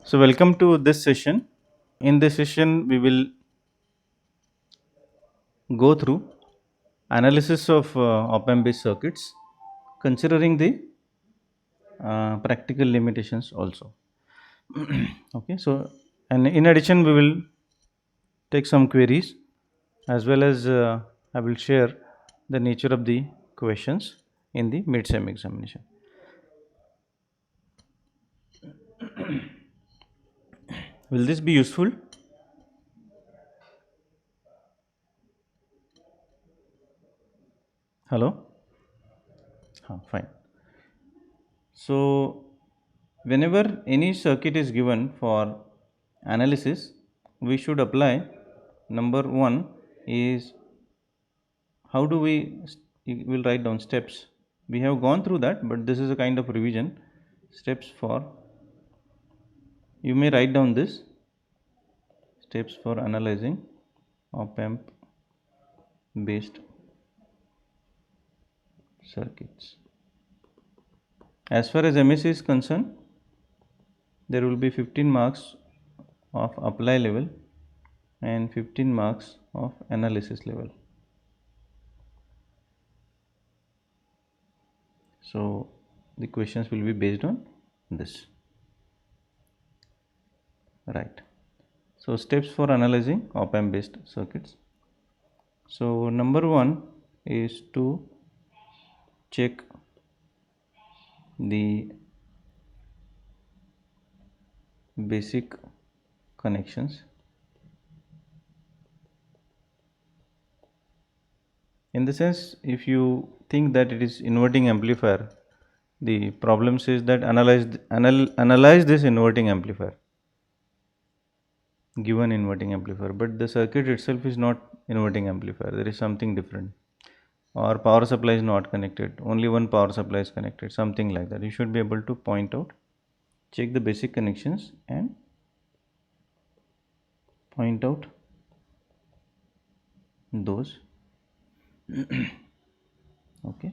So, welcome to this session. In this session, we will go through analysis of op-amp based circuits, considering the practical limitations also. Okay, so and in addition, we will take some queries as well as I will share the nature of the questions in the mid-sem examination. Will this be useful? Hello? Fine. So, whenever any circuit is given for analysis, we should apply number one is how do we you will write down steps. We have gone through that, but this is a kind of revision. Steps for you may write down this steps for analyzing op amp based circuits. As far as MSc is concerned, there will be 15 marks of apply level and 15 marks of analysis level. So the questions will be based on this. Right. So steps for analyzing op amp based circuits. So number one is to check the basic connections. In the sense, if you think that it is inverting amplifier, the problem says that analyze this inverting amplifier, given inverting amplifier, but the circuit itself is not inverting amplifier. There is something different, or power supply is not connected. Only one power supply is connected. Something like that. You should be able to point out, check the basic connections, and point out those. Okay.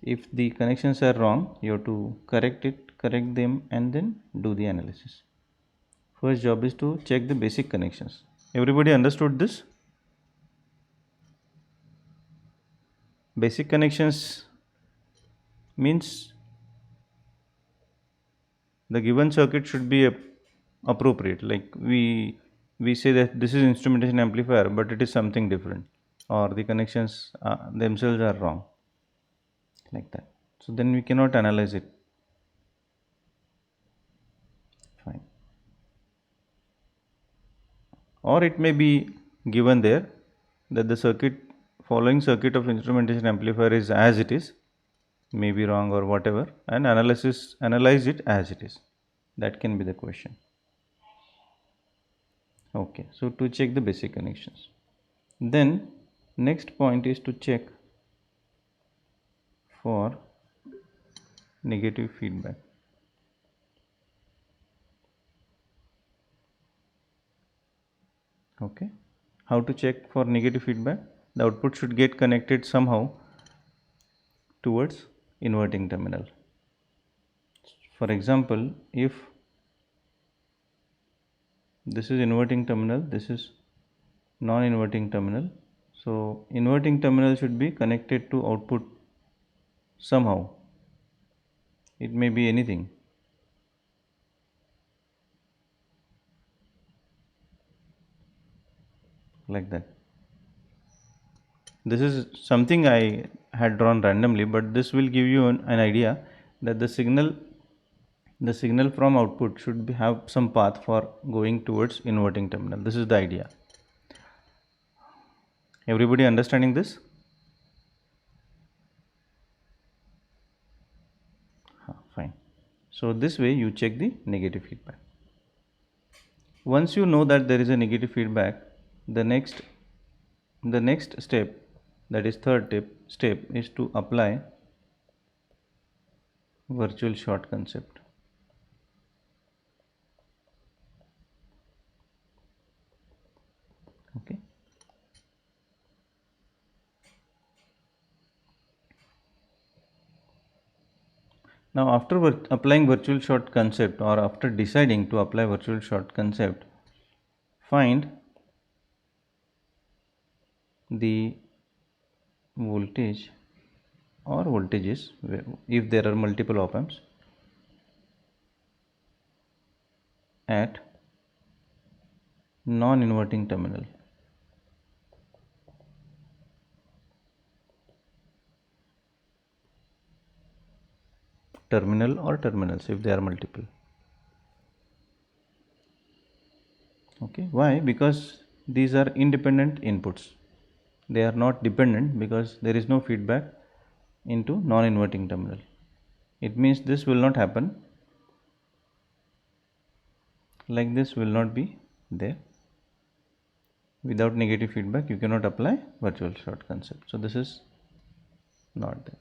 If the connections are wrong, you have to correct them, and then do the analysis. First job is to check the basic connections. Everybody understood this? Basic connections means the given circuit should be appropriate. Like we say that this is instrumentation amplifier, but it is something different, or the connections themselves are wrong, like that. So then we cannot analyze it. Fine. Or it may be given there that the circuit following circuit of instrumentation amplifier is as it is, may be wrong or whatever, and analyze it as it is. That can be the question. Okay, so to check the basic connections, then next point is to check for negative feedback. Okay, how to check for negative feedback? The output should get connected somehow towards inverting terminal. For example, if this is inverting terminal, this is non-inverting terminal, so inverting terminal should be connected to output somehow. It may be anything, like that. This is something I had drawn randomly, but this will give you an idea that the signal from output should have some path for going towards inverting terminal. This is the idea. Everybody understanding this? Fine. So this way you check the negative feedback. Once you know that there is a negative feedback, the next step, that is third step, is to apply virtual short concept. Okay. Now after applying virtual short concept, or after deciding to apply virtual short concept, find the voltage or voltages if there are multiple op amps at non-inverting terminal. Terminal or terminals if they are multiple. Okay, why? Because these are independent inputs. They are not dependent because there is no feedback into non-inverting terminal. It means this will not happen, like this will not be there. Without negative feedback you cannot apply virtual short concept. So this is not there.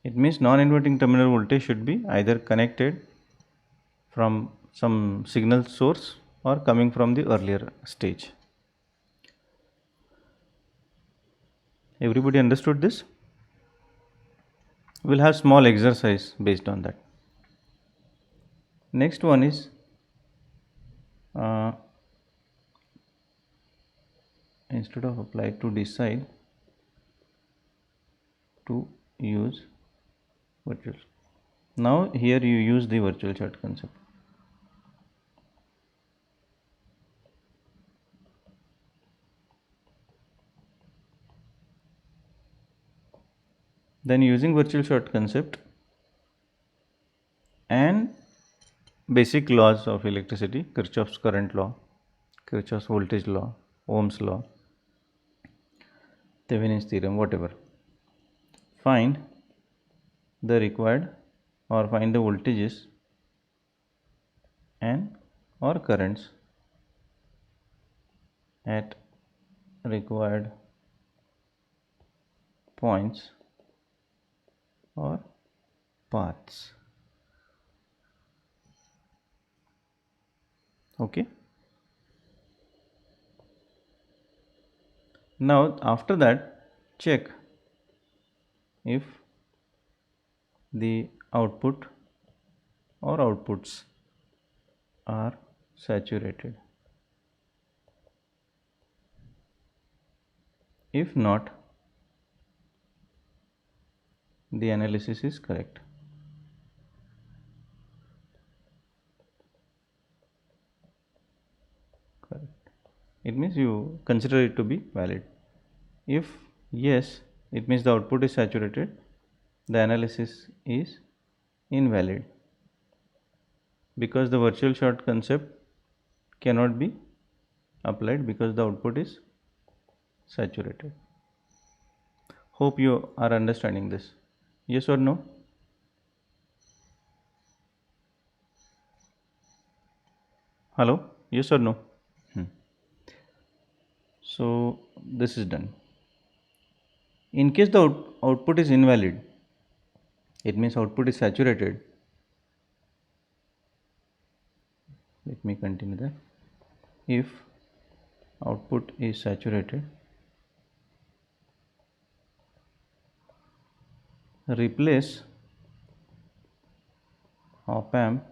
It means non-inverting terminal voltage should be either connected from some signal source or coming from the earlier stage. Everybody understood this? We'll have small exercise based on that. Next one is instead of apply, to decide to use virtual. Now here you use the virtual short concept. Then using virtual short concept and basic laws of electricity, Kirchhoff's current law, Kirchhoff's voltage law, Ohm's law, Thevenin's theorem, whatever, find the required or find the voltages and or currents at required points or paths. Okay. Now after that check if the output or outputs are saturated. If not, the analysis is correct. Correct. It means you consider it to be valid. If yes, it means the output is saturated, the analysis is invalid because the virtual short concept cannot be applied because the output is saturated. Hope you are understanding this. Yes or no? Hello? Yes or no? So this is done. In case the output is invalid, it means output is saturated. Let me continue that. If output is saturated, replace op amp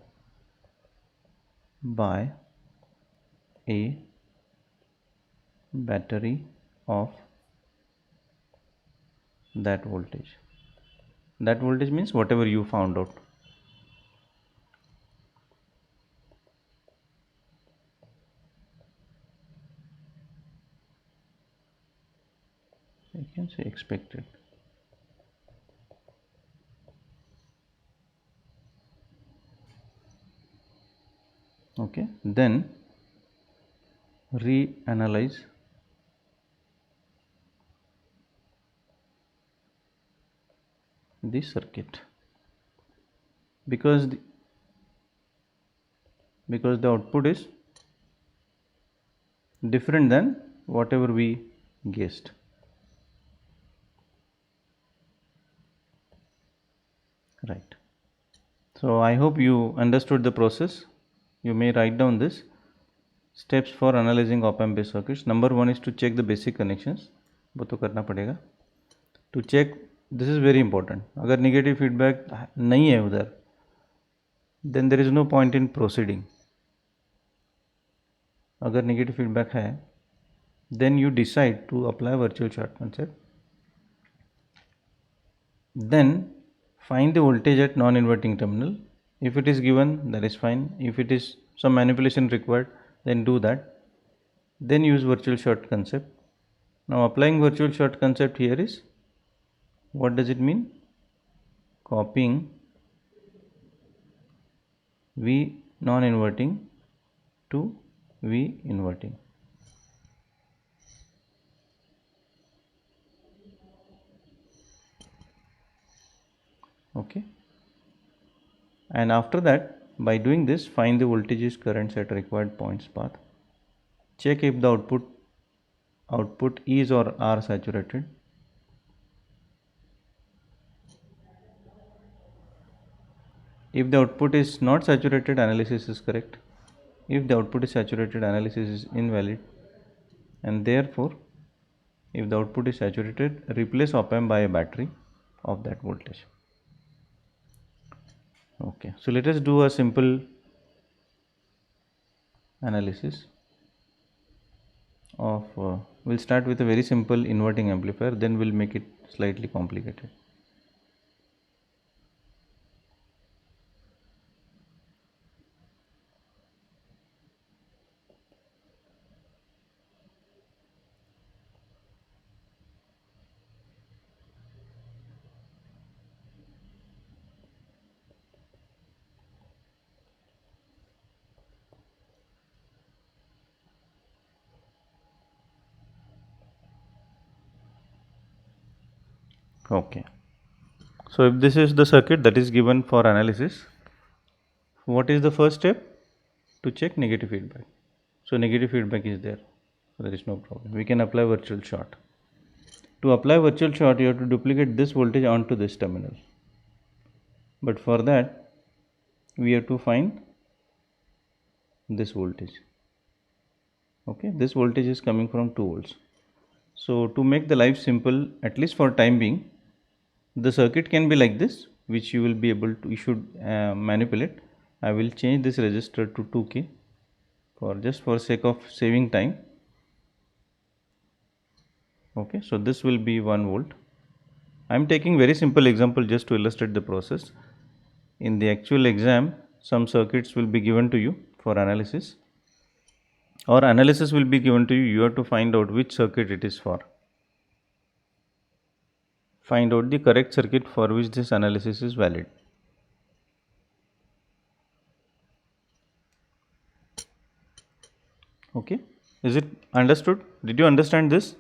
by a battery of that voltage. That voltage means whatever you found out. I can say expected. Okay, then reanalyze the circuit because the output is different than whatever we guessed. Right. So I hope you understood the process. You may write down this. Steps for analyzing op amp based circuits. Number one is to check the basic connections. वो तो करना पड़ेगा. To check, this is very important. अगर negative feedback नहीं है उधर then there is no point in proceeding. अगर negative feedback है, then you decide to apply virtual short concept. Then find the voltage at non-inverting terminal. If it is given, that is fine. If it is some manipulation required, then do that. Then use virtual short concept. Now applying virtual short concept here is, what does it mean? Copying V non-inverting to V inverting. Okay, and after that, by doing this, find the voltages, currents at required points path. Check if the output is or are saturated. If the output is not saturated, analysis is correct. If the output is saturated, analysis is invalid. And therefore, if the output is saturated, replace op-amp by a battery of that voltage. Okay, so let us do a simple analysis of, we'll start with a very simple inverting amplifier, then we'll make it slightly complicated. Okay, so if this is the circuit that is given for analysis, what is the first step? To check negative feedback. So negative feedback is there, so there is no problem. We can apply virtual short. To apply virtual short, you have to duplicate this voltage onto this terminal. But for that, we have to find this voltage. Okay, this voltage is coming from 2 volts. So to make the life simple, at least for time being, the circuit can be like this, which you will be able to, you should manipulate. I will change this resistor to 2K for just for sake of saving time. Okay, so this will be 1 volt. I am taking very simple example just to illustrate the process. In the actual exam, some circuits will be given to you for analysis, or analysis will be given to you. You have to find out which circuit it is for. Find out the correct circuit for which this analysis is valid. Okay, is it understood? Did you understand this?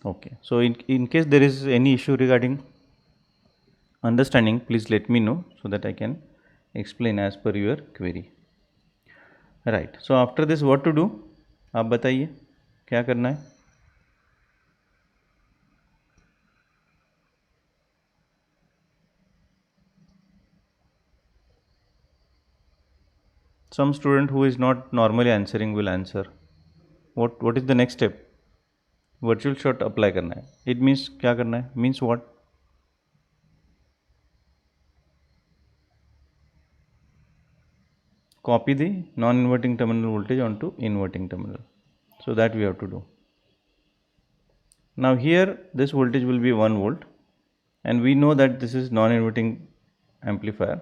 Okay, so in case there is any issue regarding understanding, please let me know so that I can explain as per your query. Right, so after this what to do? आप बताइए क्या करना है? Some student who is not normally answering will answer. What is the next step? Virtual short apply करना है. It means क्या करना है? Means what? Copy the non-inverting terminal voltage onto inverting terminal. So that we have to do. Now here this voltage will be 1 volt, and we know that this is non-inverting amplifier.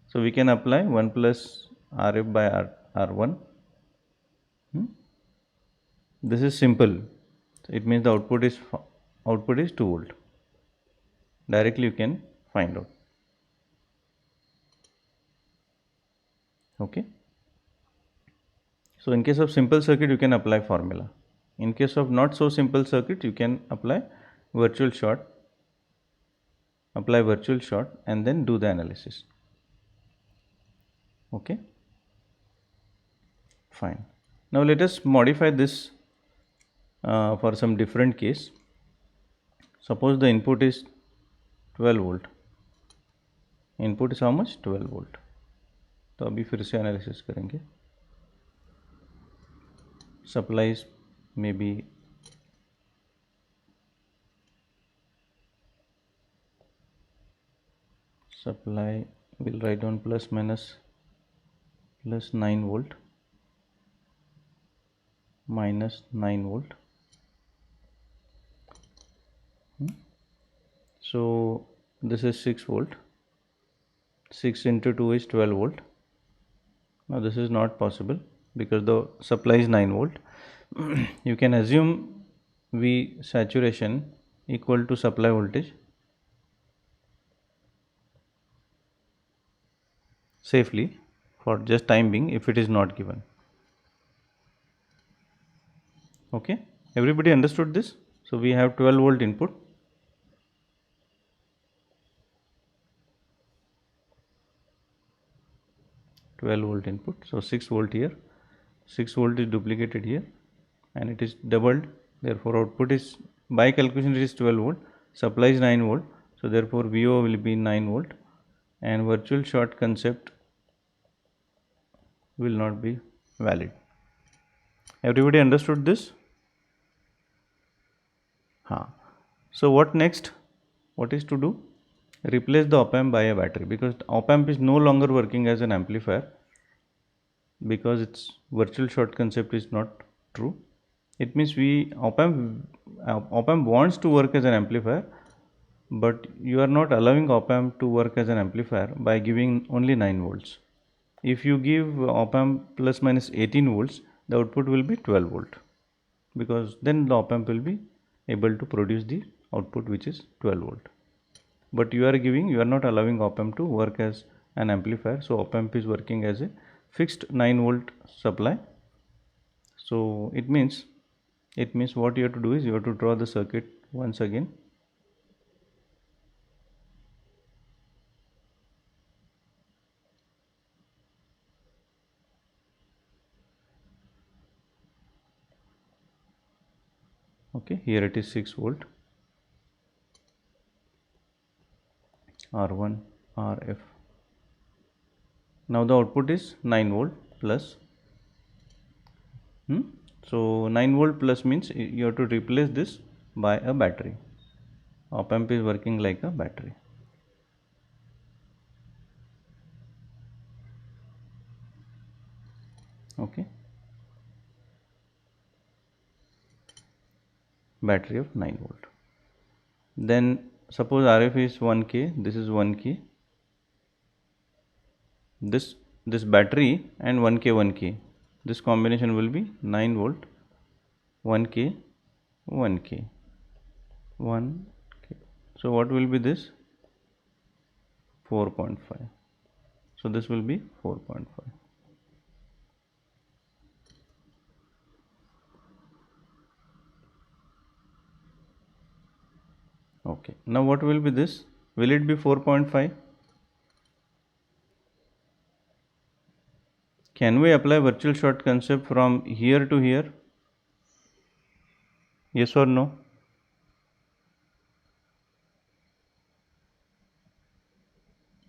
So we can apply 1 plus Rf by R1. This is simple. It means the output is 2 volt. Directly you can find out. Okay. So in case of simple circuit, you can apply formula. In case of not so simple circuit, you can apply virtual short. Apply virtual short and then do the analysis. Okay. Fine. Now let us modify this for some different case. Suppose the input is 12 volt. Input is how much? 12 volt. तो अभी फिर से analysis करेंगे. Supplies maybe supply, we'll write down plus 9 volt minus 9 volt. So this is 6 volt. 6 into 2 is 12 volt. Now this is not possible because the supply is 9 volt. You can assume V saturation equal to supply voltage safely for just time being if it is not given. Okay, everybody understood this? So we have 12 volt input. So 6 volt here, 6 volt is duplicated here and it is doubled, therefore output is, by calculation it is 12 volt, supply is 9 volt, so therefore VO will be 9 volt and virtual short concept will not be valid. Everybody understood this? So what next? What is to do? Replace the op amp by a battery, because op amp is no longer working as an amplifier because its virtual short concept is not true. It means op amp wants to work as an amplifier, but you are not allowing op amp to work as an amplifier by giving only 9 volts. If you give op amp plus minus 18 volts, the output will be 12 volt, because then the op amp will be able to produce the output which is 12 volt. But you are not allowing op amp to work as an amplifier, so op amp is working as a fixed 9 volt supply. So it means what you have to do is you have to draw the circuit once again. Okay, here it is 6 volt, R1, RF. Now the output is 9 volt plus. So 9 volt plus means you have to replace this by a battery. Op amp is working like a battery. Okay, battery of 9 volt. Then suppose RF is 1K, this is 1K, this battery and 1K, this combination will be 9 volt, 1K, 1K. So what will be this? 4.5. So this will be 4.5. Okay, now what will be this? Will it be 4.5? Can we apply virtual short concept from here to here? Yes or no?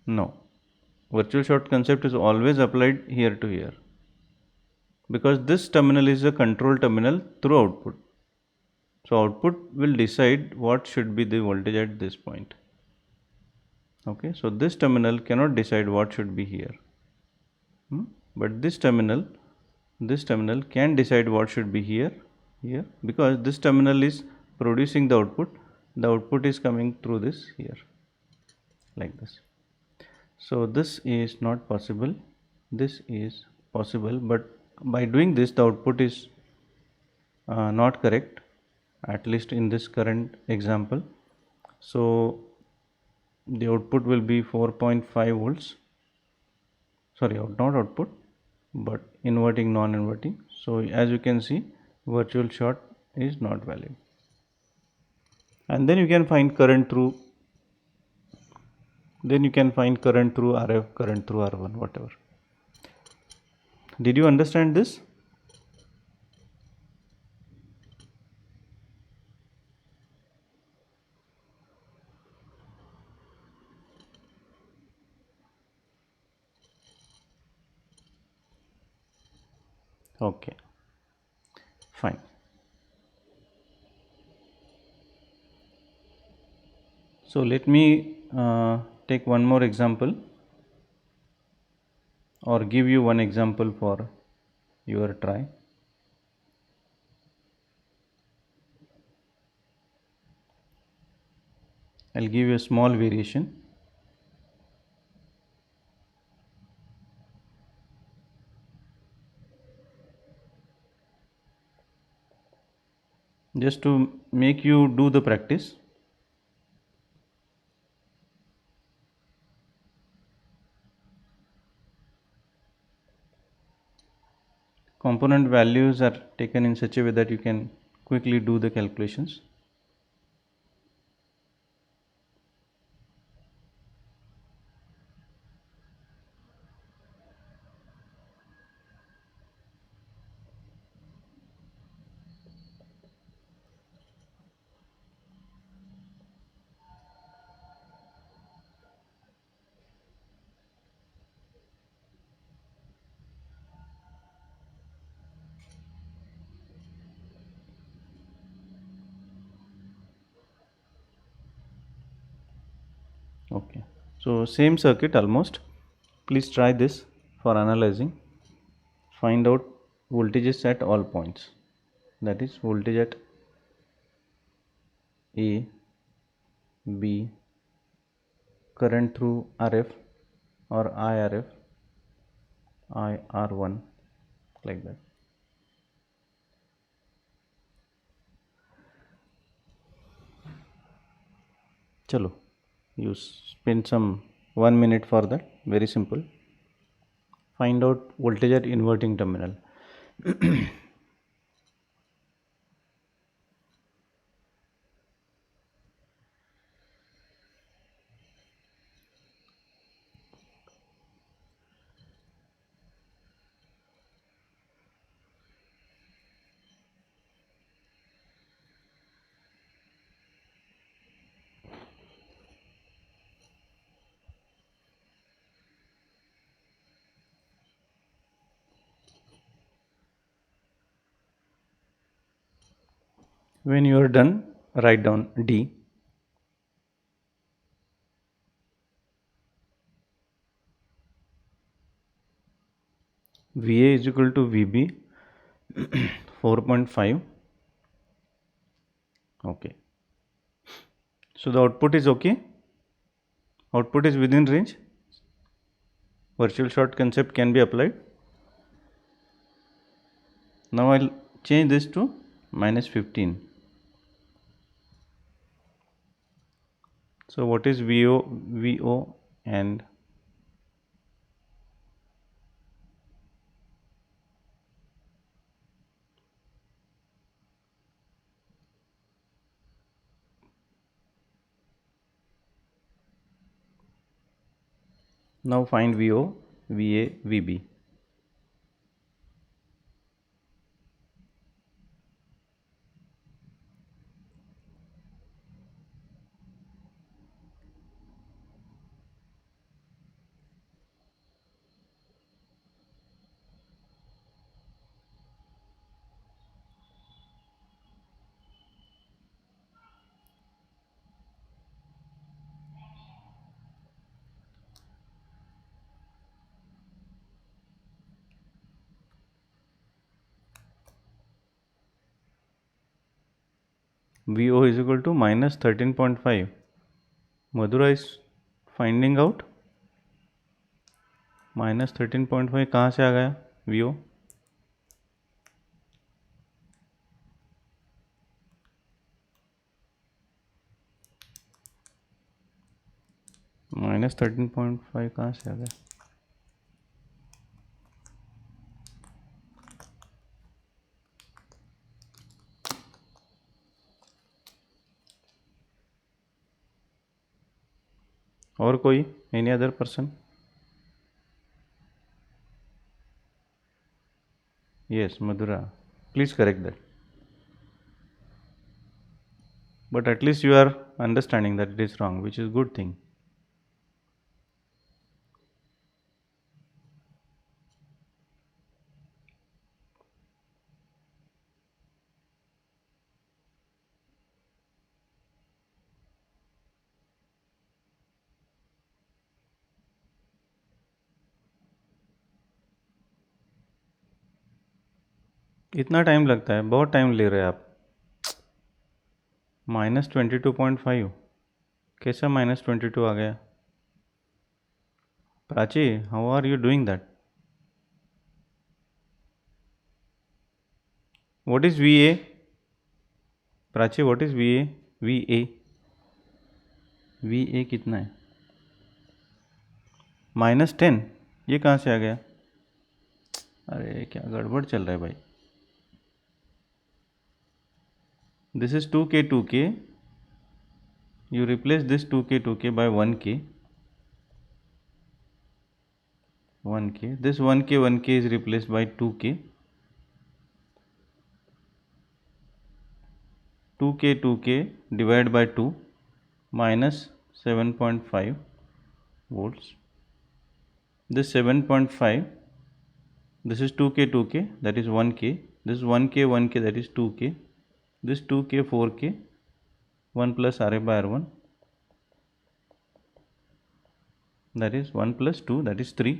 No. Virtual short concept is always applied here to here, because this terminal is a control terminal through output. So output will decide what should be the voltage at this point. Okay, so this terminal cannot decide what should be here. But this terminal can decide what should be here, because this terminal is producing the output. The output is coming through this here, like this. So this is not possible. This is possible, but by doing this, the output is not correct, at least in this current example. So the output will be 4.5 volts. Sorry, not output, but inverting, non-inverting. So as you can see, virtual short is not valid. And then you can find current through, RF, current through R1, whatever. Did you understand this? Okay, fine. So let me take one more example or give you one example for your try. I'll give you a small variation. Just to make you do the practice. Component values are taken in such a way that you can quickly do the calculations. Okay, so same circuit almost. Please try this for analyzing. Find out voltages at all points. That is voltage at A, B, current through RF or IRF, IR1, like that. Chalo, you spend some 1 minute for that. Very simple. Find out voltage at inverting terminal. When you are done, write down D. VA is equal to VB 4.5. Okay. So the output is okay. Output is within range. Virtual short concept can be applied. Now I'll change this to minus 15. So what is VO and now find VO, VA, VB. VO is equal to minus 13.5. Madhura is finding out minus 13.5 कहाँ से आ गया VO? Minus 13.5 कहाँ से आ गया? और कोई? Any other person? Yes, Madhura. Please correct that. But at least you are understanding that it is wrong, which is good thing. इतना time लगता है, बहुत टाइम ले रहे हैं आप। -22.5 कैसा -22 आ गया? Prachi, how are you doing that? What is V A? Prachi, what is V A? V A, V A कितना है? -10, ये कहाँ से आ गया? अरे क्या गड़बड़ चल रहा है भाई। This is 2k 2k, you replace this 2k 2k by 1k 1k, this 1k 1k is replaced by 2k 2k 2k divided by 2 minus 7.5 volts. This 7.5, this is 2k 2k, that is 1k, this 1k 1k, that is 2k, this 2k 4k, 1 plus RA by R1, that is 1 plus 2, that is 3.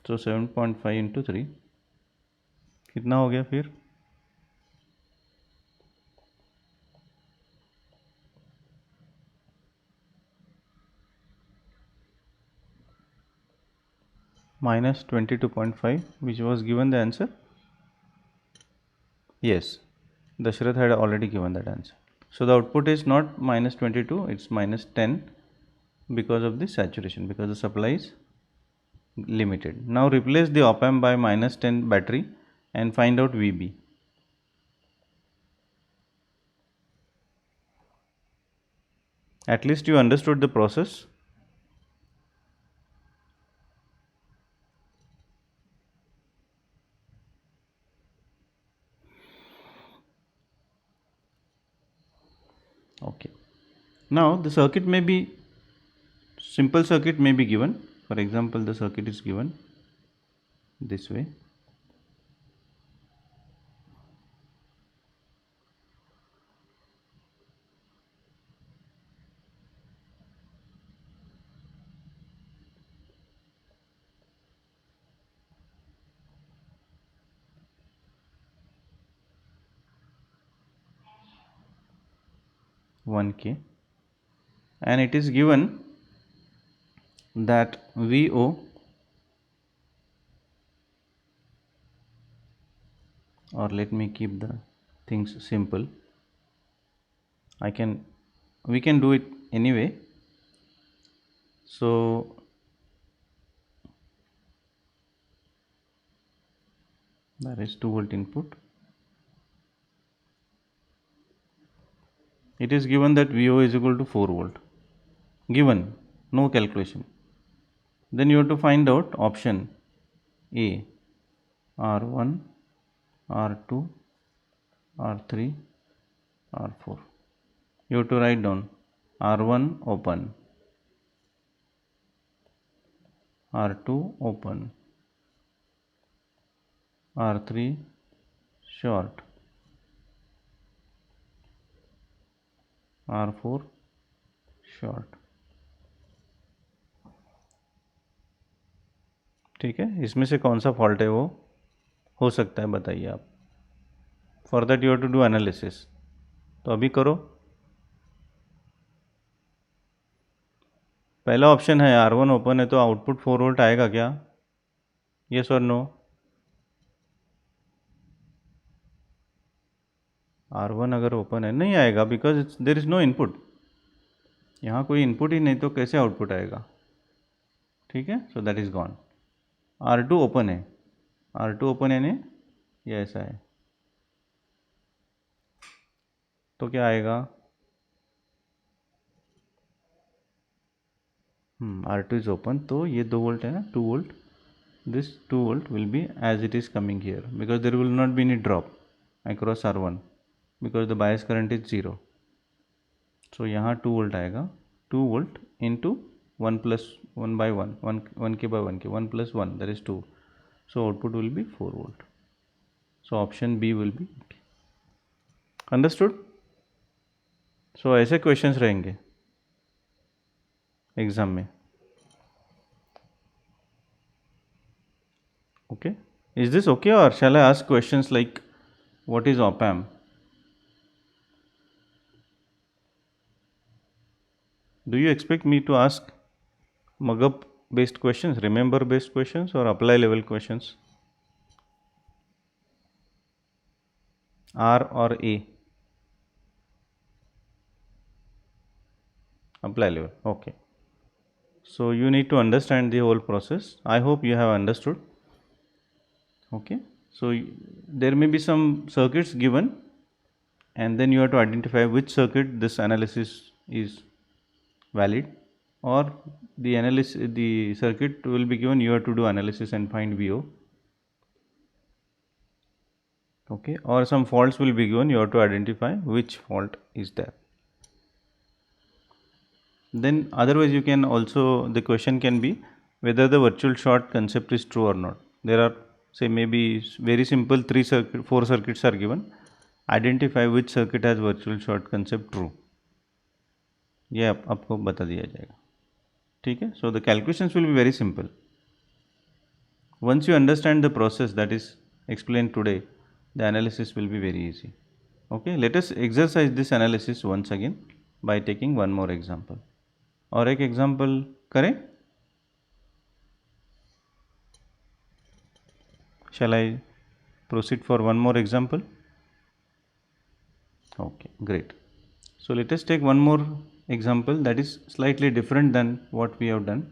So 7.5 into 3 कितना हो गया फिर? -22.5, which was given the answer. Yes, Dashrath had already given that answer. So the output is not -22, it's -10 because of the saturation, because the supply is limited. Now replace the op amp by -10 battery and find out VB. At least you understood the process. Okay. Now the circuit may be, simple circuit may be given. For example, the circuit is given this way. One K, and it is given that VO, or let me keep the things simple, we can do it anyway. So that is 2 volt input. It is given that VO is equal to 4 volt, given, no calculation. Then you have to find out option A, R1, R2, R3, R4. You have to write down R1 open, R2 open, R3 short, R4 short. ठीक है, इसमें से कौन सा fault है वो हो सकता है, बताइए आप. For that you have to do analysis. तो अभी करो. पहला ऑप्शन है R1 ओपन है, तो आउटपुट 4 वोल्ट आएगा क्या? Yes or no? R1 अगर ओपन है नहीं आएगा, because there is no input. यहाँ कोई इनपुट ही नहीं, तो कैसे आउटपुट आएगा? ठीक है, so that is gone. R2 open है, R2 ओपन है नहीं, ये ऐसा है, तो क्या आएगा? R2 इज ओपन, तो ये 2 वोल्ट है ना, 2 volt. This 2 volt will be as it is coming here, because there will not be any drop across R1, because the bias current is 0. So यहाँ 2 वोल्ट आएगा, 2 volt into 1 plus 1 by 1, 1k by 1k, 1 plus 1, that is 2. So output will be 4 volt. So option B will be okay. Understood? So ऐसे questions रहेंगे exam में. Okay. Is this okay, or shall I ask questions like what is op amp? Do you expect me to ask mug-up based questions, remember based questions, or apply level questions? R or A? Apply level. Okay. So you need to understand the whole process. I hope you have understood. Okay. So there may be some circuits given, and then you have to identify which circuit this analysis is valid, or the circuit will be given, you have to do analysis and find VO. Okay, or some faults will be given, you have to identify which fault is there. Then otherwise you can also, the question can be whether the virtual short concept is true or not. There are, say, maybe very simple 4 circuits are given. Identify which circuit has virtual short concept true. ये आपको बता दिया जाएगा. ठीक है. So the calculations will be very simple. Once you understand the process that is explained today, the analysis will be very easy. Okay, let us exercise this analysis once again by taking one more example. और एक example करें. Shall I proceed for one more example? Okay, great. So let us take one more example that is slightly different than what we have done.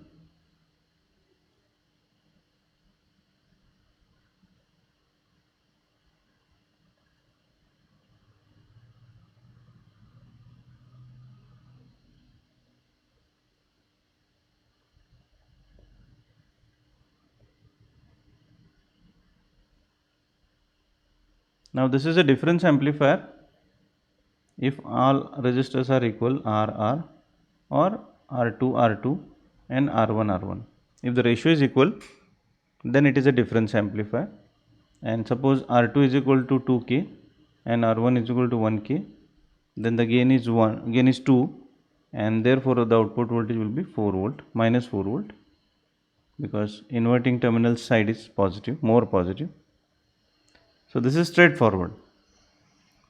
Now this is a difference amplifier if all resistors are equal R or R2 and R1. If the ratio is equal, then it is a difference amplifier. And suppose R2 is equal to 2K and R1 is equal to 1K, then the gain is 2, and therefore the output voltage will be 4 volt, minus 4 volt, because inverting terminal side is positive, more positive. So this is straightforward.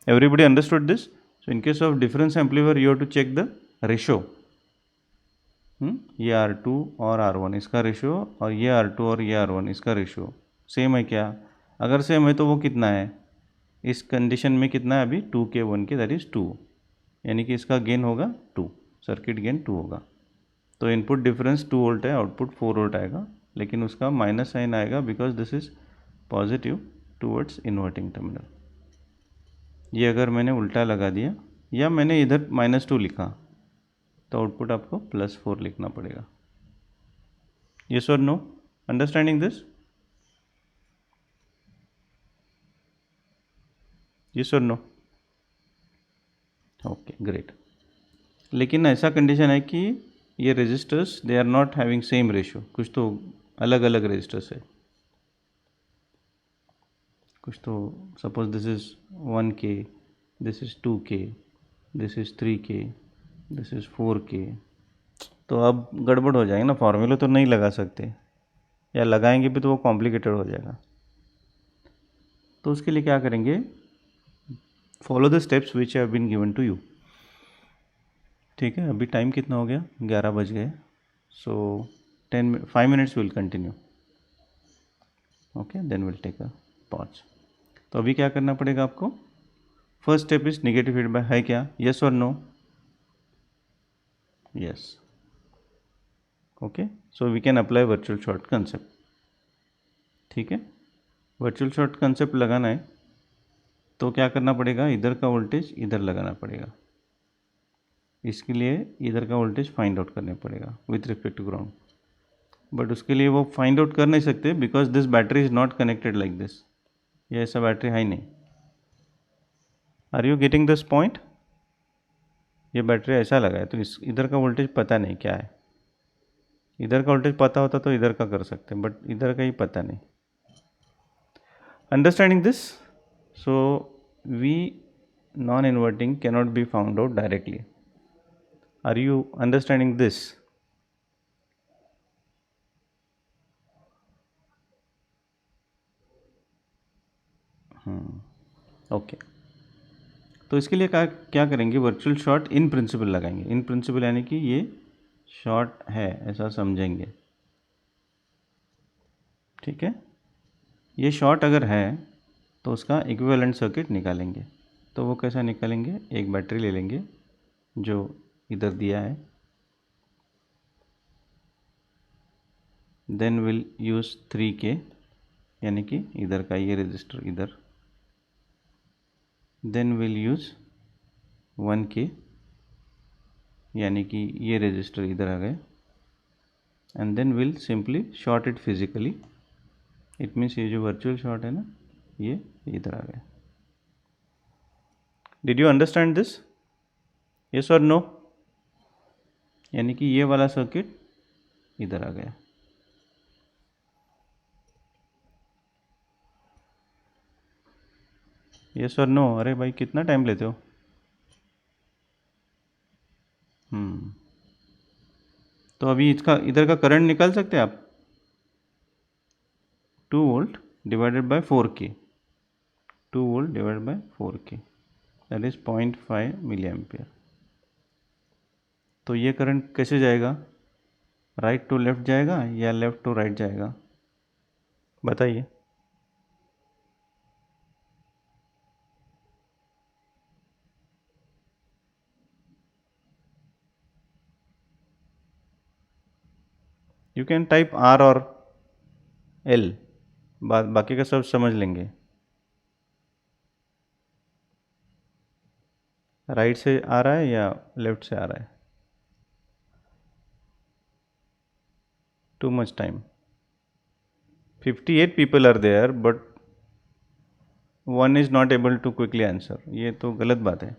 Everybody understood this? So in case of difference amplifier, you have to check the ratio. ये R2 और R1 इसका ratio, और ये R2 और ये R1 इसका ratio same है क्या? अगर सेम है तो वो कितना है? इस कंडीशन में कितना है अभी? 2K 1K, दैट इज़ 2, यानी कि इसका गेन होगा 2, सर्किट गेन 2 होगा. तो इनपुट डिफरेंस 2 वोल्ट है, आउटपुट 4 वोल्ट आएगा, लेकिन उसका माइनस साइन आएगा because this is positive towards inverting terminal. ये अगर मैंने उल्टा लगा दिया या मैंने इधर -2 लिखा तो आउटपुट आपको +4 लिखना पड़ेगा. Yes or no? Understanding this? Yes or no? Okay, great. लेकिन ऐसा कंडीशन है कि ये resistors they are not having same ratio, कुछ तो अलग अलग रेजिस्टर्स है. कुछ तो suppose this is 1K, this is 2K, this is 3K, this is 4K. तो अब गड़बड़ हो जाएगी ना, फॉर्मूला तो नहीं लगा सकते, या लगाएंगे भी तो वो कॉम्प्लिकेटेड हो जाएगा. तो उसके लिए क्या करेंगे? Follow the steps which have been given to you. ठीक है, अभी टाइम कितना हो गया? 11 बज गए. So 5 minutes will continue. Okay, then will take a pause. तो अभी क्या करना पड़ेगा आपको? First step is negative feedback है क्या? Yes or no? Yes. Okay, so we can apply virtual short concept. ठीक है, वर्चुअल शॉर्ट कंसेप्ट लगाना है तो क्या करना पड़ेगा? इधर का वोल्टेज इधर लगाना पड़ेगा. इसके लिए इधर का वोल्टेज फाइंड आउट करने पड़ेगा with respect to ground. But उसके लिए वो फाइंड आउट कर नहीं सकते because this battery is not connected like this. ये ऐसा बैटरी है ही नहीं. Are you getting this point? ये बैटरी ऐसा लगा है तो इस इधर का वोल्टेज पता नहीं क्या है. इधर का वोल्टेज पता होता तो इधर का कर सकते हैं, बट इधर का ही पता नहीं. Understanding this? So we non inverting cannot be found out directly. Are you understanding this? Okay, तो इसके लिए क्या क्या करेंगे, वर्चुअल शॉर्ट इन प्रिंसिपल लगाएंगे। इन प्रिंसिपल यानी कि ये शॉर्ट है ऐसा समझेंगे, ठीक है। ये शॉर्ट अगर है तो उसका इक्विवेलेंट सर्किट निकालेंगे। तो वो कैसा निकालेंगे, एक बैटरी ले लेंगे जो इधर दिया है, देन विल यूज़ 3K यानी कि इधर का ये रजिस्टर इधर, देन विल यूज़ 1K यानी कि ये रजिस्टर इधर आ गए, and then will simply short it physically. It means ये जो वर्चुअल शॉर्ट है ना, ये इधर आ गया। Did you understand this, yes or no? यानी कि ये वाला सर्किट इधर आ गया। Yes or no? अरे भाई कितना टाइम लेते हो? तो अभी इसका इधर का करंट निकाल सकते हैं आप, 2 volt divided by 4K, 2 volt divided by 4K, that is 0.5 milli ampere. तो ये करंट कैसे जाएगा, राइट टू लेफ्ट जाएगा या लेफ्ट टू राइट जाएगा, बताइए। यू कैन टाइप R और L, बाकी का सब समझ लेंगे। राइट से आ रहा है या लेफ्ट से आ रहा है, too much time. 58 people are there but one is not able to quickly answer, ये तो गलत बात है।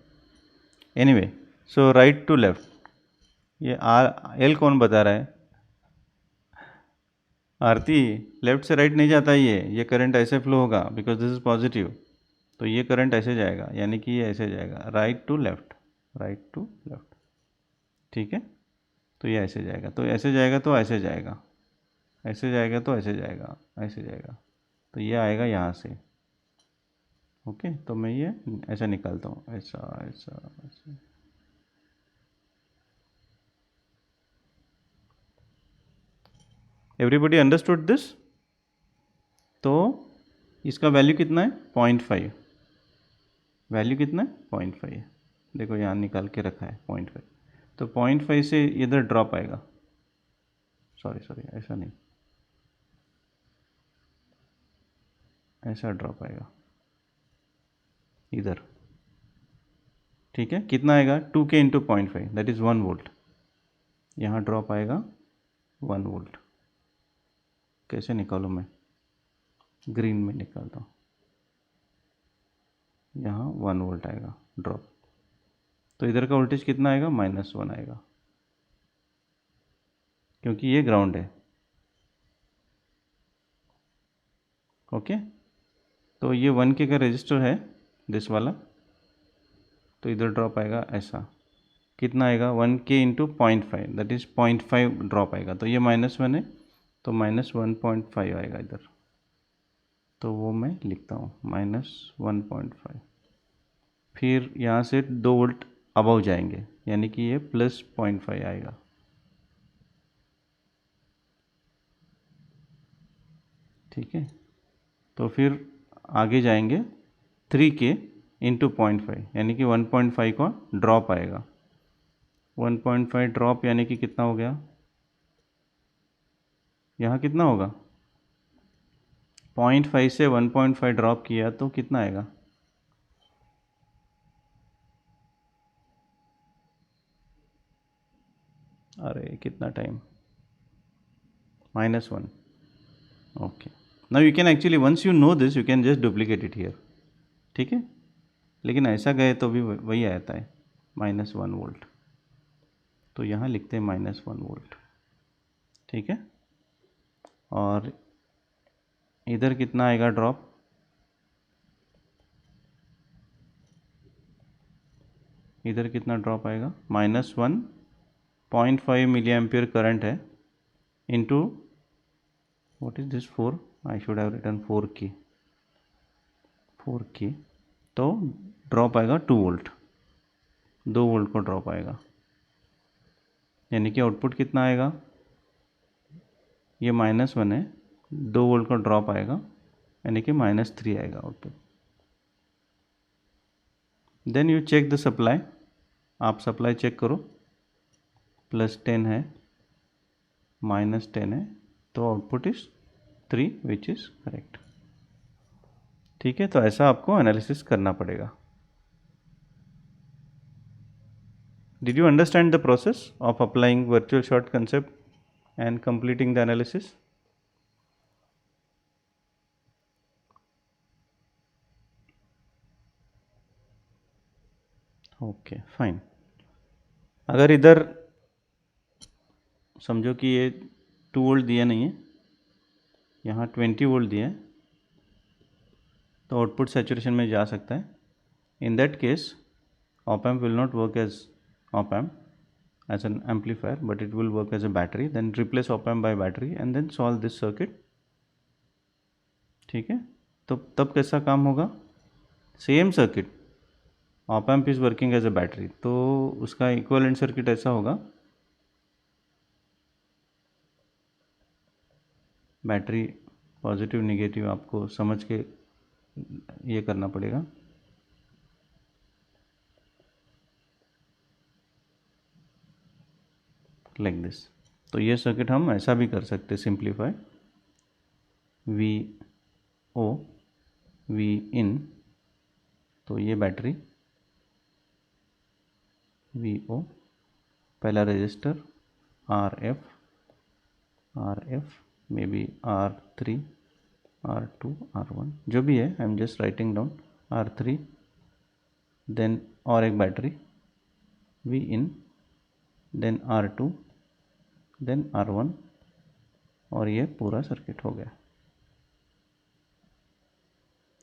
Anyway, so right to left, ये L कौन बता रहा है? आरती, लेफ्ट से राइट नहीं जाता, ये करंट ऐसे फ्लो होगा बिकॉज दिस इज पॉजिटिव। तो ये करंट ऐसे जाएगा यानी कि ये ऐसे जाएगा, right to left, right to left, ठीक है। तो ये ऐसे जाएगा, तो ऐसे जाएगा तो ऐसे जाएगा, ऐसे जाएगा तो ऐसे जाएगा, ऐसे जाएगा, तो ये आएगा यहाँ से। ओके, तो मैं ये ऐसा निकालता हूँ, ऐसा ऐसा ऐसा। Everybody understood this? तो इसका वैल्यू कितना है, 0.5। वैल्यू कितना है, 0.5। देखो यहाँ निकाल के रखा है 0.5। तो 0.5 से इधर ड्रॉप आएगा, सॉरी सॉरी ऐसा नहीं, ऐसा ड्रॉप आएगा इधर, ठीक है। कितना आएगा, 2K into 0.5 that is 1 volt. यहाँ ड्रॉप आएगा 1 वोल्ट। कैसे निकालूँ मैं, ग्रीन में निकालता हूँ, यहाँ 1 वोल्ट आएगा ड्रॉप। तो इधर का वोल्टेज कितना आएगा, -1 आएगा, क्योंकि ये ग्राउंड है। ओके, तो ये 1K का रजिस्टर है दिस वाला, तो इधर ड्रॉप आएगा ऐसा, कितना आएगा, 1K into 0.5 that is 0.5 drop आएगा। तो ये -1 है तो -1.5 आएगा इधर, तो वो मैं लिखता हूँ -1.5। फिर यहाँ से 2 वोल्ट अबव जाएंगे यानी कि ये +0.5 आएगा, ठीक है। तो फिर आगे जाएंगे 3K इंटू 0.5 यानी कि 1.5 का ड्रॉप आएगा। 1.5 ड्रॉप यानी कि कितना हो गया, यहाँ कितना होगा, 0.5 से 1.5 ड्रॉप किया तो कितना आएगा, अरे कितना time, -1। Okay, now you can actually once you know this you can just duplicate it here, ठीक है। लेकिन ऐसा गए तो भी वही आता है, -1 वोल्ट। तो यहाँ लिखते हैं -1 वोल्ट, ठीक है। और इधर कितना आएगा ड्रॉप, इधर कितना ड्रॉप आएगा, -1.5 मिली एम्पियर करंट है into what is this 4, I should have written 4K, 4K, तो ड्रॉप आएगा 2 वोल्ट, 2 वोल्ट को ड्रॉप आएगा, यानी कि आउटपुट कितना आएगा, ये -1 है, 2 वोल्ट का ड्रॉप आएगा, यानी कि -3 आएगा output. Then you check the supply, आप सप्लाई चेक करो, +10 है, -10 है, तो output is 3 which is correct. ठीक है, तो ऐसा आपको एनालिसिस करना पड़ेगा। Did you understand the process of applying virtual short concept and completing the analysis? Okay fine. अगर इधर समझो कि ये 2 वोल्ट दिया नहीं है, यहाँ 20 वोल्ट दिया है, तो आउटपुट सैचुरेशन में जा सकता है। In that case op amp will not work as op amp as an amplifier, but it will work as a battery. Then replace op amp by battery and then solve this circuit. ठीक है, तो तब कैसा काम होगा, same circuit, op amp is working as a battery, तो उसका equivalent circuit ऐसा होगा, बैटरी पॉजिटिव नेगेटिव आपको समझ के ये करना पड़ेगा। लाइक दिस, तो ये सर्किट हम ऐसा भी कर सकते, simplify, V O V in, तो ये बैटरी वी ओ, पहला register R F may be R3 R2 R1 जो भी है, I am just writing down, R3, then और एक battery V in, then R2, then R1, और ये पूरा सर्किट हो गया।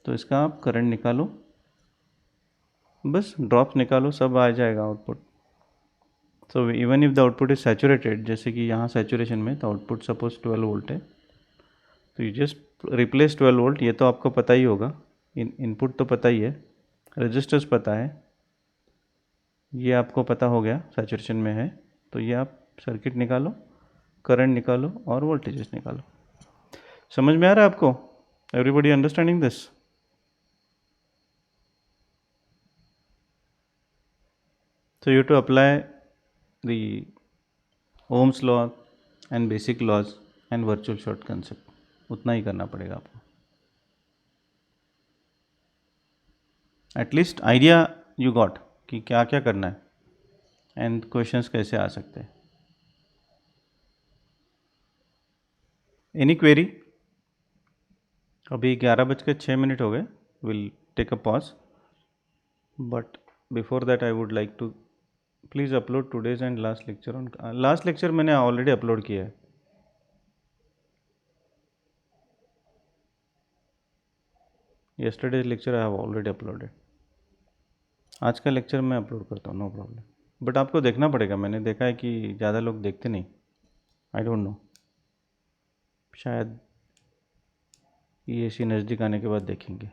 तो इसका आप करंट निकालो, बस ड्रॉप्स निकालो, सब आ जाएगा output. So even if the output is saturated, जैसे कि यहाँ सैचुरेशन में, तो आउटपुट सपोज 12 वोल्ट है, तो यू जस्ट रिप्लेस 12 वोल्ट, ये तो आपको पता ही होगा, इनपुट तो पता ही है, रजिस्टर्स पता है, ये आपको पता हो गया सैचुरेशन में है, तो ये आप सर्किट निकालो, करंट निकालो और वोल्टेजेस निकालो। समझ में आ रहा है आपको? Everybody understanding this? So you have to apply the Ohm's law and basic laws and virtual short concept, उतना ही करना पड़ेगा आपको। एटलीस्ट आइडिया यू गॉट कि क्या क्या करना है एंड क्वेश्चंस कैसे आ सकते हैं। Any query? अभी 11:06 हो गए, will take a pause, but before that I would like to please upload today's and last lecture on, last lecture मैंने ऑलरेडी अपलोड किया है। Yesterday's lecture I have already uploaded, आज का लेक्चर मैं upload करता हूँ, नो प्रॉब्लम, बट आपको देखना पड़ेगा। मैंने देखा है कि ज़्यादा लोग देखते नहीं, आई डोंट नो, शायद EAC नज़दीक आने के बाद देखेंगे।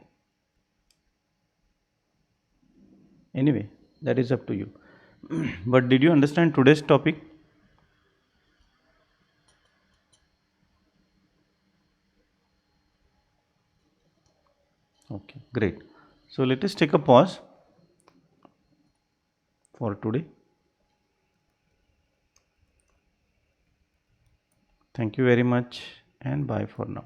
Anyway that is up to you, but did you understand today's topic? Okay, great. So let us take a pause for today. Thank you very much and bye for now.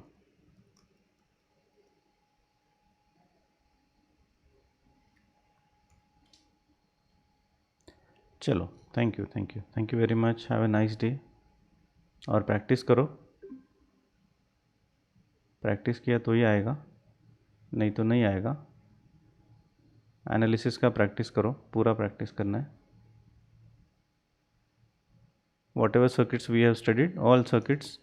चलो, thank you very much, have a nice day। और practice करो, practice किया तो ही आएगा, नहीं तो नहीं आएगा। एनालिसिस का प्रैक्टिस करो, पूरा प्रैक्टिस करना है। Whatever circuits we have studied, all circuits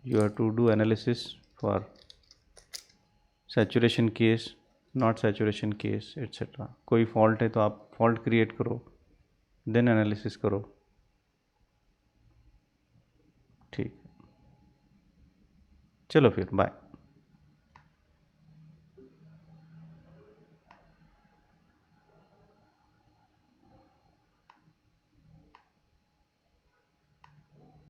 you have to do analysis for saturation case, not saturation case, etc. कोई फॉल्ट है तो आप फॉल्ट क्रिएट करो, देन एनालिसिस करो। ठीक, चलो फिर बाय।